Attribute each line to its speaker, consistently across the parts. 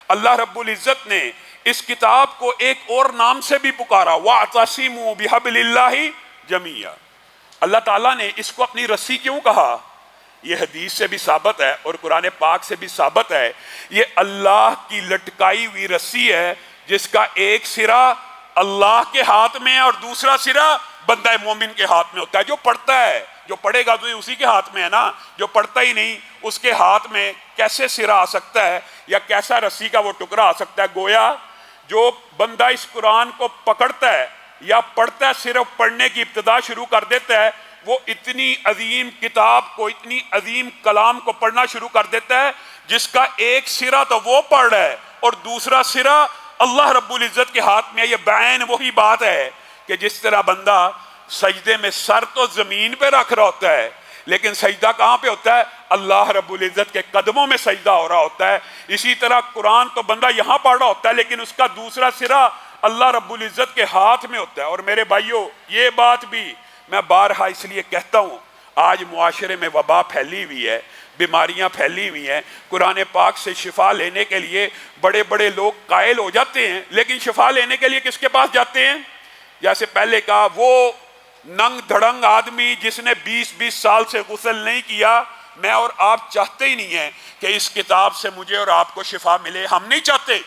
Speaker 1: اللہ رب العزت نے اس کتاب کو ایک اور نام سے بھی پکارا، وَاعْتَصِمُوا بِحَبْلِ اللَّهِ جَمِيعًا۔ اللہ تعالیٰ نے اس کو اپنی رسی کیوں کہا؟ یہ حدیث سے بھی ثابت ہے اور قرآن پاک سے بھی ثابت ہے، یہ اللہ کی لٹکائی ہوئی رسی ہے جس کا ایک سرا اللہ کے ہاتھ میں ہے اور دوسرا سرا بندہ مومن کے ہاتھ میں ہوتا ہے۔ جو پڑھتا ہے، جو پڑھے گا تو اسی کے ہاتھ میں ہے نا، جو پڑھتا ہی نہیں اس کے ہاتھ میں کیسے سرا آ سکتا ہے یا کیسا رسی کا وہ ٹکڑا آ سکتا ہے؟ گویا جو بندہ اس قرآن کو پکڑتا ہے یا پڑھتا ہے، صرف پڑھنے کی ابتدا شروع کر دیتا ہے، وہ اتنی عظیم کتاب کو، اتنی عظیم کلام کو پڑھنا شروع کر دیتا ہے جس کا ایک سرا تو وہ پڑھ رہا ہے اور دوسرا سرا اللہ رب العزت کے ہاتھ میں ہے۔ یہ بعین وہی بات ہے کہ جس طرح بندہ سجدے میں سر تو زمین پہ رکھ رہا ہوتا ہے لیکن سجدہ کہاں پہ ہوتا ہے؟ اللہ رب العزت کے قدموں میں سجدہ ہو رہا ہوتا ہے۔ اسی طرح قرآن تو بندہ یہاں پڑھ رہا ہوتا ہے لیکن اس کا دوسرا سرا اللہ رب العزت کے ہاتھ میں ہوتا ہے۔ اور میرے بھائیوں، یہ بات بھی میں بارہا اس لیے کہتا ہوں، آج معاشرے میں وبا پھیلی ہوئی ہے، بیماریاں پھیلی ہوئی ہیں، قرآن پاک سے شفا لینے کے لیے بڑے بڑے لوگ قائل ہو جاتے ہیں، لیکن شفا لینے کے لیے کس کے پاس جاتے ہیں؟ جیسے پہلے کہا، وہ ننگ دھڑنگ آدمی جس نے 20 سال سے غسل نہیں کیا، میں اور آپ چاہتے ہی نہیں ہیں کہ اس کتاب سے مجھے اور آپ کو شفا ملے۔ ہم نہیں چاہتے،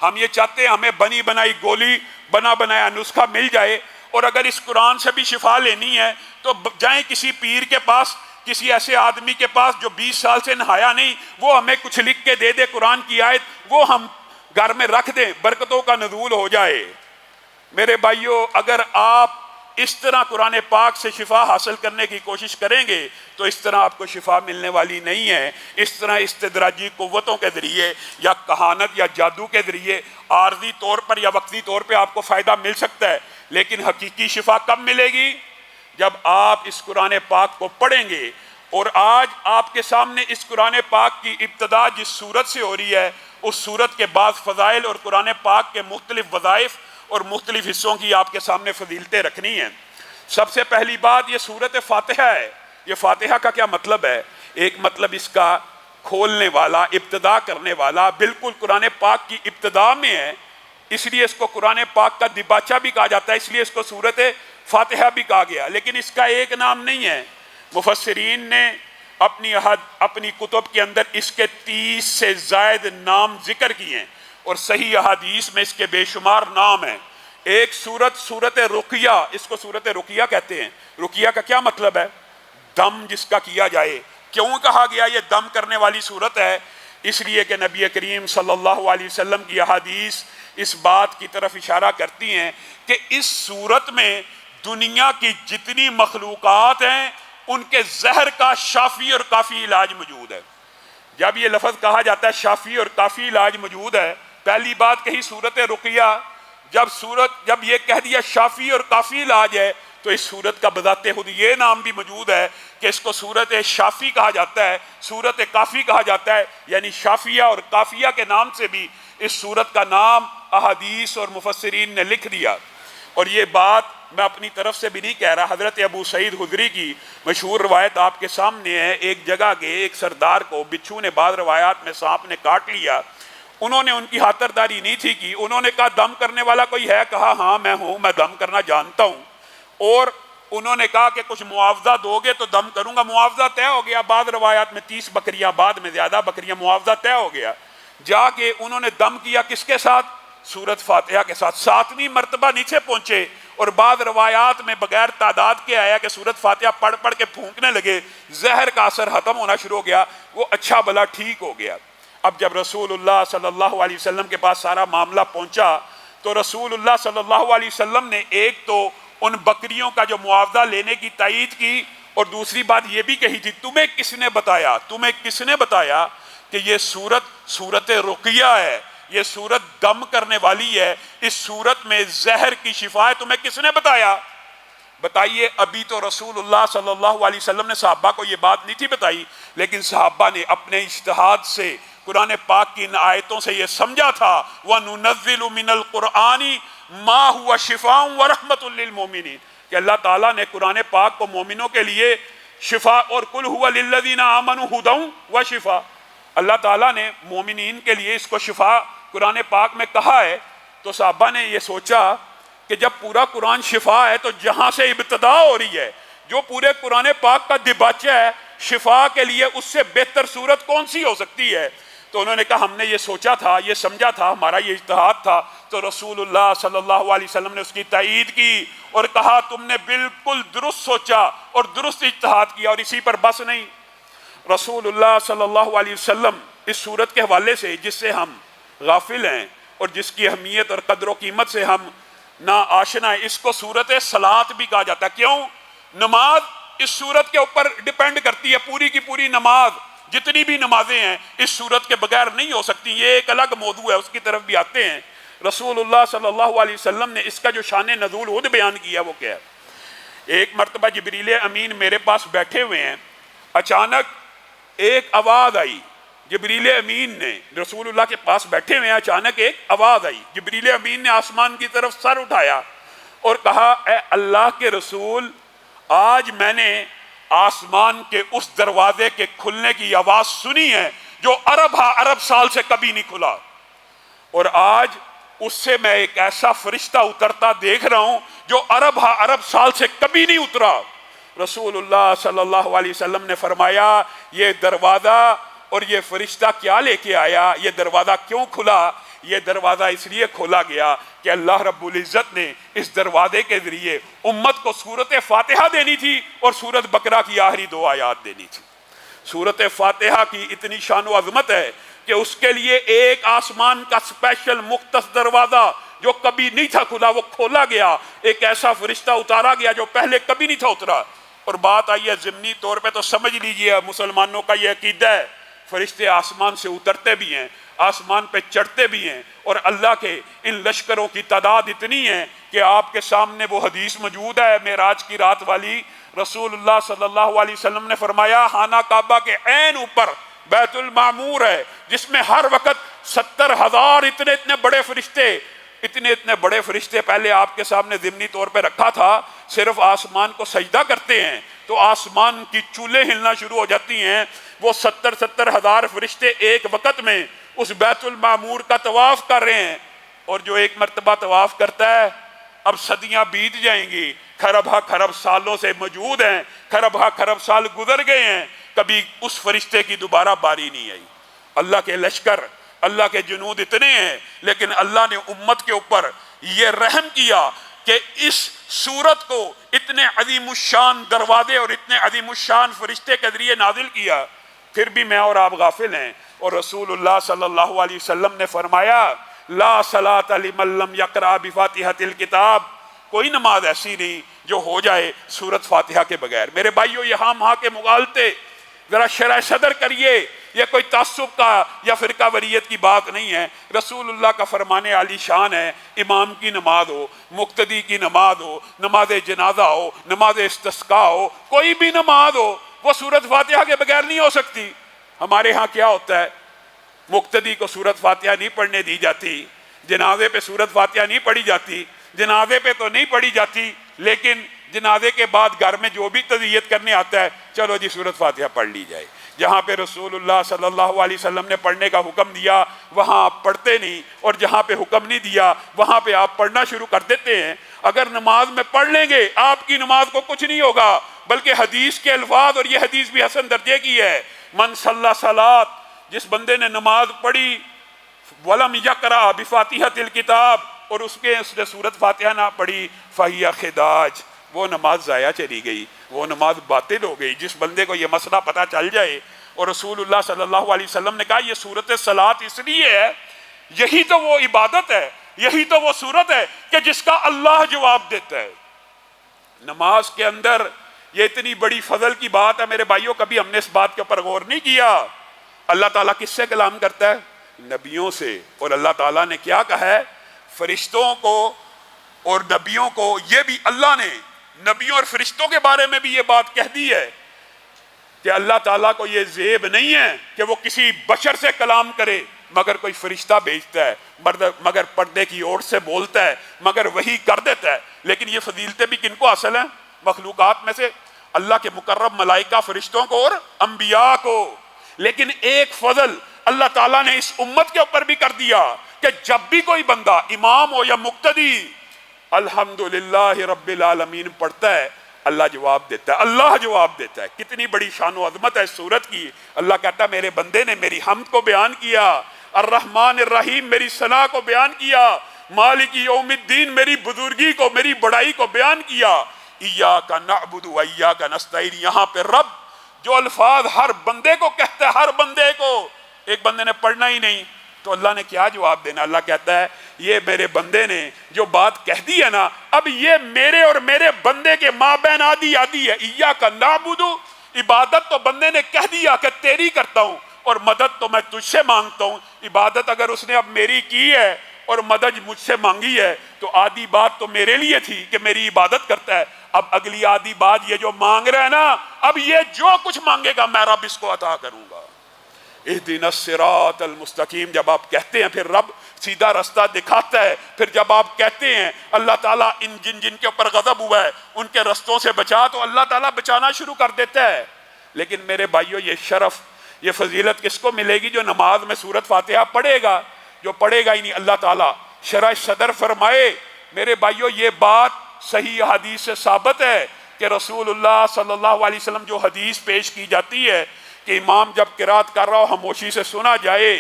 Speaker 1: ہم یہ چاہتے ہیں ہمیں بنی بنائی گولی، بنا بنایا نسخہ مل جائے، اور اگر اس قرآن سے بھی شفا لینی ہے تو جائیں کسی پیر کے پاس، کسی ایسے آدمی کے پاس جو 20 سال سے نہایا نہیں، وہ ہمیں کچھ لکھ کے دے دے قرآن کی آیت، وہ ہم گھر میں رکھ دیں، برکتوں کا نزول ہو جائے۔ میرے بھائیوں، اگر آپ اس طرح قرآن پاک سے شفا حاصل کرنے کی کوشش کریں گے تو اس طرح آپ کو شفا ملنے والی نہیں ہے۔ اس طرح استدراجی قوتوں کے ذریعے یا کہانت یا جادو کے ذریعے عارضی طور پر یا وقتی طور پہ آپ کو فائدہ مل سکتا ہے، لیکن حقیقی شفا کب ملے گی؟ جب آپ اس قرآن پاک کو پڑھیں گے۔ اور آج آپ کے سامنے اس قرآن پاک کی ابتدا جس سورت سے ہو رہی ہے، اس سورت کے بعض فضائل اور قرآن پاک کے مختلف وظائف اور مختلف حصوں کی آپ کے سامنے فضیلتیں رکھنی ہیں۔ سب سے پہلی بات، یہ سورۃ فاتحہ ہے۔ یہ فاتحہ کا کیا مطلب ہے؟ ایک مطلب اس کا کھولنے والا، ابتدا کرنے والا، بالکل قرآن پاک کی ابتدا میں ہے، اس لیے اس کو قرآن پاک کا دباچہ بھی کہا جاتا ہے، اس لیے اس کو سورۃ فاتحہ بھی کہا گیا، لیکن اس کا ایک نام نہیں ہے۔ مفسرین نے اپنی کتب کے اندر اس کے 30 سے زائد نام ذکر کیے ہیں، اور صحیح احادیث میں اس کے بے شمار نام ہیں۔ ایک سورۃ رقیہ، اس کو سورۃ رقیہ کہتے ہیں۔ رقیہ کا کیا مطلب ہے؟ دم جس کا کیا جائے۔ کیوں کہا گیا یہ دم کرنے والی سورت ہے؟ اس لیے کہ نبی کریم صلی اللہ علیہ وسلم کی احادیث اس بات کی طرف اشارہ کرتی ہیں کہ اس سورت میں دنیا کی جتنی مخلوقات ہیں ان کے زہر کا شافی اور کافی علاج موجود ہے۔ جب یہ لفظ کہا جاتا ہے شافی اور کافی علاج موجود ہے، پہلی بات کہی سورۃ رقیہ، جب یہ کہہ دیا شافی اور کافی علاج ہے تو اس سورت کا بذات خود یہ نام بھی موجود ہے کہ اس کو سورت شافی کہا جاتا ہے، سورت کافی کہا جاتا ہے، یعنی شافیہ اور کافیہ کے نام سے بھی اس سورت کا نام احادیث اور مفسرین نے لکھ دیا۔ اور یہ بات میں اپنی طرف سے بھی نہیں کہہ رہا، حضرت ابو سعید خدری کی مشہور روایت آپ کے سامنے ہے۔ ایک جگہ کے ایک سردار کو بچھو نے، بعض روایات میں سانپ نے کاٹ لیا، انہوں نے ان کی خاطرداری نہیں تھی کی، انہوں نے کہا دم کرنے والا کوئی ہے؟ کہا ہاں میں ہوں، میں دم کرنا جانتا ہوں۔ اور انہوں نے کہا کہ کچھ معاوضہ دو گے تو دم کروں گا۔ معاوضہ طے ہو گیا، بعض روایات میں 30 بکریاں، بعد میں زیادہ بکریاں، معاوضہ طے ہو گیا۔ جا کے انہوں نے دم کیا کس کے ساتھ؟ سورۃ فاتحہ کے ساتھ۔ 7ویں مرتبہ نیچے پہنچے اور بعض روایات میں بغیر تعداد کے آیا کہ سورۃ فاتحہ پڑھ پڑھ کے پھونکنے لگے، زہر کا اثر ختم ہونا شروع ہو گیا، وہ اچھا بھلا ٹھیک ہو گیا۔ اب جب رسول اللہ صلی اللہ علیہ وسلم کے پاس سارا معاملہ پہنچا تو رسول اللہ صلی اللہ علیہ وسلم نے ایک تو ان بکریوں کا جو معاوضہ لینے کی تائید کی، اور دوسری بات یہ بھی کہی تھی تمہیں کس نے بتایا کہ یہ سورت رقیہ ہے، یہ سورت دم کرنے والی ہے، اس سورت میں زہر کی شفا ہے، تمہیں کس نے بتایا؟ بتائیے، ابھی تو رسول اللہ صلی اللہ علیہ وسلم نے صحابہ کو یہ بات نہیں تھی بتائی، لیکن صحابہ نے اپنے اجتہاد سے قرآن پاک کی ان آیتوں سے یہ سمجھا تھا وَنُنَزِّلُ مِنَ الْقُرْآنِ مَا هُوَ شِفَاءٌ وَرَحْمَةٌ لِّلْمُؤْمِنِينَ کہ اللہ تعالیٰ نے قرآن پاک کو مومنوں کے لیے شفا، اور قُلْ هُوَ لِلَّذِينَ آمَنُوا هُدًى وَشِفَاء، اللہ تعالیٰ نے مومنین کے لیے اس کو شفا قرآن پاک میں کہا ہے تو صحابہ نے یہ سوچا کہ جب پورا قرآن شفا ہے تو جہاں سے ابتدا ہو رہی ہے، جو پورے قرآن پاک کا دباچہ ہے شفا کے لیے، اس سے بہتر صورت کون سی ہو سکتی ہے؟ تو انہوں نے کہا ہم نے یہ سوچا تھا، یہ سمجھا تھا، ہمارا یہ اجتہاد تھا۔ تو رسول اللہ صلی اللہ علیہ وسلم نے اس کی تائید کی اور کہا تم نے بالکل درست سوچا اور درست اجتہاد کیا، اور اسی پر بس نہیں۔ رسول اللہ صلی اللہ علیہ وسلم اس صورت کے حوالے سے جس سے ہم غافل ہیں اور جس کی اہمیت اور قدر و قیمت سے ہم نا آشنا ہے، اس کو صورت صلاۃ بھی کہا جاتا ہے۔ کیوں؟ نماز اس صورت کے اوپر ڈیپینڈ کرتی ہے، پوری کی پوری نماز، جتنی بھی نمازیں ہیں اس صورت کے بغیر نہیں ہو سکتی۔ یہ ایک الگ موضوع ہے، اس کی طرف بھی آتے ہیں۔ رسول اللہ صلی اللہ علیہ وسلم نے اس کا جو شان نزول خود بیان کیا وہ کیا ہے؟ ایک مرتبہ جبریل امین میرے پاس بیٹھے ہوئے ہیں، اچانک ایک آواز آئی، جبریل امین نے رسول اللہ کے پاس بیٹھے ہوئے ہیں، اچانک ایک آواز آئی، جبریل امین نے آسمان کی طرف سر اٹھایا اور کہا اے اللہ کے رسول، آج میں نے آسمان کے اس دروازے کے کھلنے کی آواز سنی ہے جو ارب سال سے کبھی نہیں کھلا، اور آج اس سے میں ایک ایسا فرشتہ اترتا دیکھ رہا ہوں جو ارب سال سے کبھی نہیں اترا۔ رسول اللہ صلی اللہ علیہ وسلم نے فرمایا یہ دروازہ اور یہ فرشتہ کیا لے کے آیا؟ یہ دروازہ کیوں کھلا؟ یہ دروازہ اس لیے کھولا گیا کہ اللہ رب العزت نے اس دروازے کے ذریعے امت کو سورۃ فاتحہ دینی تھی اور سورۃ بقرہ کی آخری 2 آیات دینی تھی۔ سورۃ فاتحہ کی اتنی شان و عظمت ہے کہ اس کے لیے ایک آسمان کا اسپیشل مختص دروازہ جو کبھی نہیں تھا کھلا وہ کھولا گیا، ایک ایسا فرشتہ اتارا گیا جو پہلے کبھی نہیں تھا اترا۔ اور بات آئی ہے ضمنی طور پہ تو سمجھ لیجئے مسلمانوں کا یہ عقیدہ ہے، فرشتے آسمان سے اترتے بھی ہیں، آسمان پہ چڑھتے بھی ہیں، اور اللہ کے ان لشکروں کی تعداد اتنی ہے کہ آپ کے سامنے وہ حدیث موجود ہے معراج کی رات والی۔ رسول اللہ صلی اللہ علیہ وسلم نے فرمایا خانہ کعبہ کے عین اوپر بیت المعمور ہے جس میں ہر وقت 70,000 اتنے بڑے فرشتے پہلے آپ کے سامنے ضمنی طور پہ رکھا تھا، صرف آسمان کو سجدہ کرتے ہیں تو آسمان کی چولیں ہلنا شروع ہو جاتی ہیں۔ وہ 70,000 فرشتے ایک وقت میں اس بیت المعمور کا طواف کر رہے ہیں، اور جو ایک مرتبہ طواف کرتا ہے اب صدیاں بیت جائیں گی، خرب سالوں سے موجود ہیں، خرب سال گزر گئے ہیں، کبھی اس فرشتے کی دوبارہ باری نہیں آئی۔ اللہ کے لشکر، اللہ کے جنود اتنے ہیں، لیکن اللہ نے امت کے اوپر یہ رحم کیا کہ اس سورت کو اتنے عظیم الشان دروازے اور اتنے عظیم الشان فرشتے کے ذریعے نازل کیا، پھر بھی میں اور آپ غافل ہیں۔ اور رسول اللہ صلی اللہ علیہ وسلم نے فرمایا لا صلاۃ لمن لم یقرأ بفاتحۃ الکتاب، کوئی نماز ایسی نہیں جو ہو جائے سورۃ فاتحہ کے بغیر۔ میرے بھائیو یہاں وہاں کے مغالطے ذرا شرح صدر کریے، یہ کوئی تعصب کا یا فرقہ وریت کی بات نہیں ہے۔ رسول اللہ کا فرمان عالی شان ہے، امام کی نماز ہو، مقتدی کی نماز ہو، نماز جنازہ ہو، نماز استسقاء ہو، کوئی بھی نماز ہو وہ سورۃ فاتحہ کے بغیر نہیں ہو سکتی۔ ہمارے ہاں کیا ہوتا ہے، مقتدی کو سورۃ فاتحہ نہیں پڑھنے دی جاتی، جنازے پہ سورۃ فاتحہ نہیں پڑھی جاتی، جنازے پہ تو نہیں پڑھی جاتی، لیکن جنازے کے بعد گھر میں جو بھی تعزیت کرنے آتا ہے چلو جی سورۃ فاتحہ پڑھ لی جائے۔ جہاں پہ رسول اللہ صلی اللہ علیہ وسلم نے پڑھنے کا حکم دیا وہاں آپ پڑھتے نہیں، اور جہاں پہ حکم نہیں دیا وہاں پہ آپ پڑھنا شروع کر دیتے ہیں۔ اگر نماز میں پڑھ لیں گے آپ کی نماز کو کچھ نہیں ہوگا، بلکہ حدیث کے الفاظ، اور یہ حدیث بھی حسن درجے کی ہے، من صلی صلاۃ، جس بندے نے نماز پڑھی ولم یقرأ بفاتحۃ الکتاب، اور اس نے سورۃ فاتحہ نہ پڑھی، فہی خداج، وہ نماز ضائع چلی گئی، وہ نماز باطل ہو گئی۔ جس بندے کو یہ مسئلہ پتہ چل جائے، اور رسول اللہ صلی اللہ علیہ وسلم نے کہا یہ سورۃ صلاۃ اس لیے ہے، یہی تو وہ عبادت ہے، یہی تو وہ سورت ہے کہ جس کا اللہ جواب دیتا ہے۔ نماز کے اندر یہ اتنی بڑی فضل کی بات ہے میرے بھائیوں، کبھی ہم نے اس بات کے اوپر غور نہیں کیا۔ اللہ تعالیٰ کس سے کلام کرتا ہے؟ نبیوں سے، اور اللہ تعالیٰ نے کیا کہا ہے؟ فرشتوں کو اور نبیوں کو، یہ بھی اللہ نے نبیوں اور فرشتوں کے بارے میں بھی یہ بات کہہ دی ہے کہ اللہ تعالیٰ کو یہ زیب نہیں ہے کہ وہ کسی بشر سے کلام کرے، مگر کوئی فرشتہ بھیجتا ہے، مگر پردے کی اوٹ سے بولتا ہے، مگر وہی کر دیتا ہے۔ لیکن یہ فضیلتیں بھی کن کو حاصل ہیں؟ مخلوقات میں سے اللہ کے مقرب ملائکہ فرشتوں کو اور انبیاء کو۔ لیکن ایک فضل اللہ تعالیٰ نے اس امت کے اوپر بھی کر دیا کہ جب بھی کوئی بندہ امام ہو یا مقتدی الحمدللہ رب العالمین پڑھتا ہے، اللہ جواب دیتا ہے، اللہ جواب دیتا ہے۔ کتنی بڑی شان و عظمت ہے اس سورت کی۔ اللہ کہتا ہے میرے بندے نے میری حمد کو بیان کیا، الرحمن الرحیم میری ثنا کو بیان کیا، مالک یوم الدین میری بزرگی کو، میری بڑائی کو بیان کیا، ایاک نعبد و ایاک نستعین۔ یہاں پہ رب جو الفاظ ہر بندے کو کہتا ہے، ہر بندے کو، ایک بندے نے پڑھنا ہی نہیں تو اللہ نے کیا جواب دینا؟ اللہ کہتا ہے یہ میرے بندے نے جو بات کہہ دی ہے نا، اب یہ میرے اور میرے بندے کے مابین آدھی آدھی ہے۔ ایاک نعبد، عبادت تو بندے نے کہہ دیا کہ تیری کرتا ہوں، اور مدد تو میں تجھ سے مانگتا ہوں۔ عبادت اگر اس نے اب میری کی ہے اور مدد مجھ سے مانگی ہے تو آدھی بات تو میرے لیے تھی کہ میری عبادت کرتا ہے، اب اگلی آدھی بات یہ جو مانگ رہا ہے نا، اب یہ جو کچھ مانگے گا میں رب اس کو عطا کروں گا۔ اہدنا الصراط المستقیم جب آپ کہتے ہیں پھر رب سیدھا رستہ دکھاتا ہے۔ پھر جب آپ کہتے ہیں اللہ تعالیٰ جن کے اوپر غضب ہوا ہے ان کے رستوں سے بچا، تو اللہ تعالیٰ بچانا شروع کر دیتا ہے۔ لیکن میرے بھائیو، یہ شرف، یہ فضیلت کس کو ملے گی؟ جو نماز میں سورۃ فاتحہ پڑھے گا۔ جو پڑھے گا ہی نہیں، اللہ تعالیٰ شرح صدر فرمائے۔ میرے بھائیو، یہ بات صحیح حدیث سے ثابت ہے کہ رسول اللہ صلی اللہ علیہ وسلم جو حدیث پیش کی جاتی ہے کہ امام جب قرات کر رہا ہو خاموشی سے سنا جائے،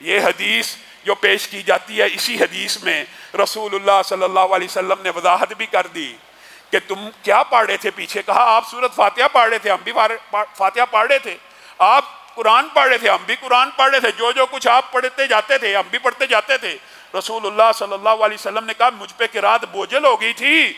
Speaker 1: یہ حدیث جو پیش کی جاتی ہے، اسی حدیث میں رسول اللہ صلی اللہ علیہ وسلم نے وضاحت بھی کر دی کہ تم کیا پڑھ رہے تھے پیچھے؟ کہا آپ سورۃ فاتحہ پڑھ رہے تھے، ہم بھی فاتحہ پڑھ رہے تھے۔ آپ قرآن پڑھ رہے تھے، ہم بھی قرآن پڑھ رہے تھے۔ جو کچھ آپ پڑھتے جاتے تھے ہم بھی پڑھتے جاتے تھے۔ رسول اللہ صلی اللہ علیہ وسلم نے کہا مجھ پہ قرات بوجھل ہو گئی تھی،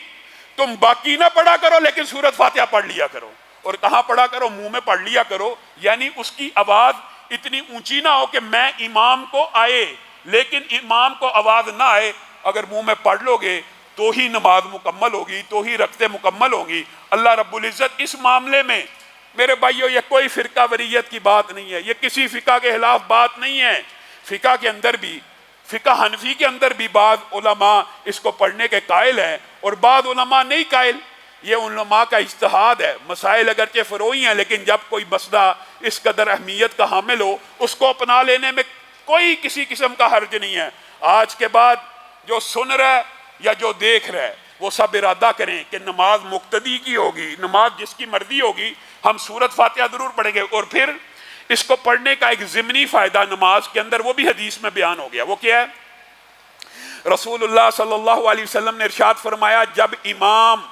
Speaker 1: تم باقی نہ پڑھا کرو لیکن سورۃ فاتحہ پڑھ لیا کرو۔ اور کہاں پڑھا کرو؟ منہ میں پڑھ لیا کرو، یعنی اس کی آواز اتنی اونچی نہ ہو کہ میں امام کو آئے، لیکن امام کو آواز نہ آئے۔ اگر منہ میں پڑھ لو گے تو ہی نماز مکمل ہوگی، تو ہی رکعتیں مکمل ہوں گی۔ اللہ رب العزت اس معاملے میں میرے بھائیو، یہ کوئی فرقہ وریت کی بات نہیں ہے، یہ کسی فقہ کے خلاف بات نہیں ہے۔ فقہ کے اندر بھی، فقہ حنفی کے اندر بھی بعض علماء اس کو پڑھنے کے قائل ہیں اور بعض علماء نہیں قائل۔ یہ علماء کا اجتہاد ہے۔ مسائل اگرچہ فروعی ہیں لیکن جب کوئی مسئلہ اس قدر اہمیت کا حامل ہو اس کو اپنا لینے میں کوئی کسی قسم کا حرج نہیں ہے۔ آج کے بعد جو سن رہا ہے یا جو دیکھ رہا ہے وہ سب ارادہ کریں کہ نماز مقتدی کی ہوگی، نماز جس کی مرضی ہوگی، ہم سورۃ فاتحہ ضرور پڑھیں گے۔ اور پھر اس کو پڑھنے کا ایک ضمنی فائدہ نماز کے اندر وہ بھی حدیث میں بیان ہو گیا۔ وہ کیا ہے؟ رسول اللہ صلی اللہ علیہ وسلم نے ارشاد فرمایا جب امام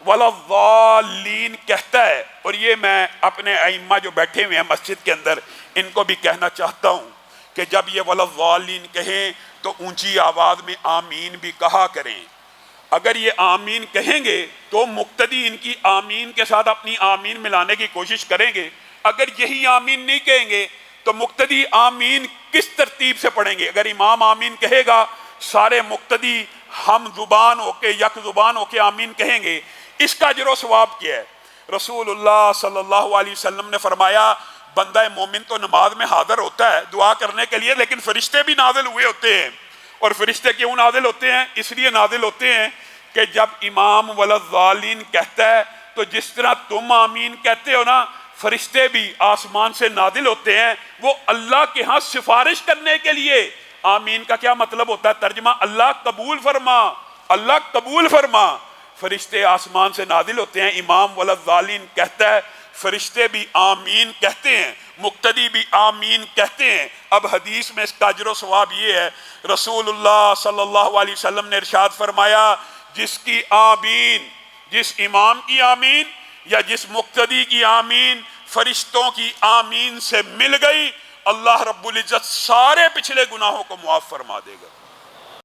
Speaker 1: وَلَضَّالِّينَ کہتا ہے، اور یہ میں اپنے ائمہ جو بیٹھے ہوئے ہیں مسجد کے اندر ان کو بھی کہنا چاہتا ہوں کہ جب یہ وَلَضَّالِّينَ کہیں تو اونچی آواز میں آمین بھی کہا کریں۔ اگر یہ آمین کہیں گے تو مقتدی ان کی آمین کے ساتھ اپنی آمین ملانے کی کوشش کریں گے۔ اگر یہی آمین نہیں کہیں گے تو مقتدی آمین کس ترتیب سے پڑھیں گے؟ اگر امام آمین کہے گا سارے مقتدی ہم زبان ہو کے یک زبان ہو کے آمین کہیں گے۔ اس کا اجر و ثواب کیا ہے؟ رسول اللہ صلی اللہ علیہ وسلم نے فرمایا بندہ مومن تو نماز میں حاضر ہوتا ہے دعا کرنے کے لیے، لیکن فرشتے بھی نازل ہوئے ہوتے ہیں۔ اور فرشتے کیوں نازل ہوتے ہیں؟ اس لیے نازل ہوتے ہیں کہ جب امام وَلَضَّالِّينَ کہتا ہے تو جس طرح تم آمین کہتے ہو نا، فرشتے بھی آسمان سے نازل ہوتے ہیں، وہ اللہ کے ہاں سفارش کرنے کے لیے۔ آمین کا کیا مطلب ہوتا ہے؟ ترجمہ اللہ قبول فرما، اللہ قبول فرما۔ فرشتے آسمان سے نازل ہوتے ہیں، امام وَلَضَّالِّينَ کہتا ہے، فرشتے بھی آمین کہتے ہیں، مقتدی بھی آمین کہتے ہیں۔ اب حدیث میں اس کا اجر و ثواب یہ ہے، رسول اللہ صلی اللہ علیہ وسلم نے ارشاد فرمایا جس کی آمین، جس امام کی آمین یا جس مقتدی کی آمین فرشتوں کی آمین سے مل گئی، اللہ رب العزت سارے پچھلے گناہوں کو معاف فرما دے گا۔